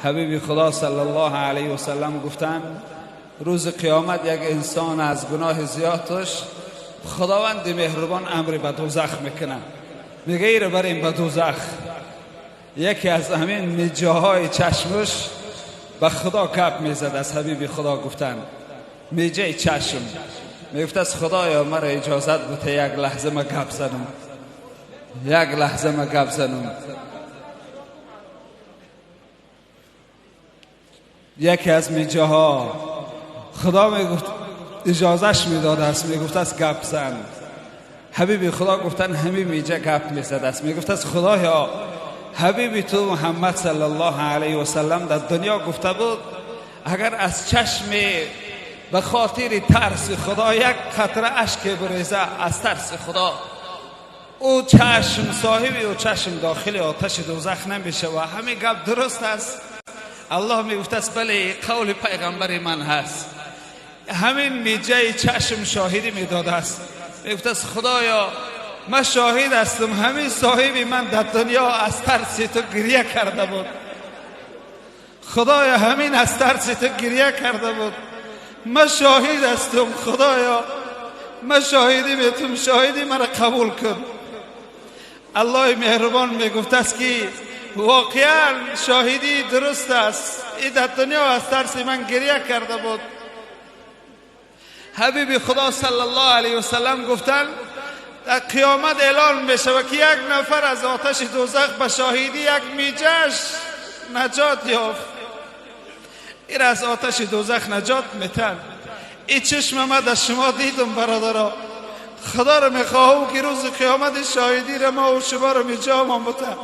حبیب خدا صلی الله علیه و سلم گفتن روز قیامت یک انسان از گناه زیادش خداوند مهربان امر به دوزخ میکنه، میگه ایره بریم به دوزخ. یکی از همین میجاهای چشمش به خدا کپ میزد. از حبیب خدا گفتن میجه چشم، میگفت از خدایا مرا اجازت بده یک لحظه ما گپ زنم، یک لحظه ما گپ زنم. یکی از میجاها خدا میگفت اجازهش میداد است، میگفت از گپ زن. حبیب خدا گفتن همین میجه گپ میزد است، میگفت از خدایا حبیب تو محمد صلی الله علیه و سلم در دنیا گفته بود اگر از چشم به خاطر ترس خدا یک قطره اشک بریزه از ترس خدا، او چشم صاحبی و چشم داخل آتش دوزخ نمیشه. و همین گپ درست است. الله میگفت است بله قول پیغمبر من هست. همین میجه چشم شاهدی میداده است، میگفت است خدایا من شاهد هستم همین صاحبی من در دنیا از ترس تو گریه کرده بود، خدایا همین از ترس تو گریه کرده بود، من شاهد هستم، خدایا من شاهدی میتونم، شاهدی مرا قبول کن. الله مهربان میگفت است که واقعا شاهدی درست است، این در دنیا از ترس من گریه کرده بود. حبیب خدا صلی الله علیه و سلم گفتن در قیامت اعلان میشه و که یک نفر از آتش دوزخ به شاهدی یک میجهش نجات یافت، این از آتش دوزخ نجات میتن. این چشم من در شما دیدم برادرها، خدا رو میخواهم که روز قیامت شاهدی رو ما و شما رو میجا ما بتن.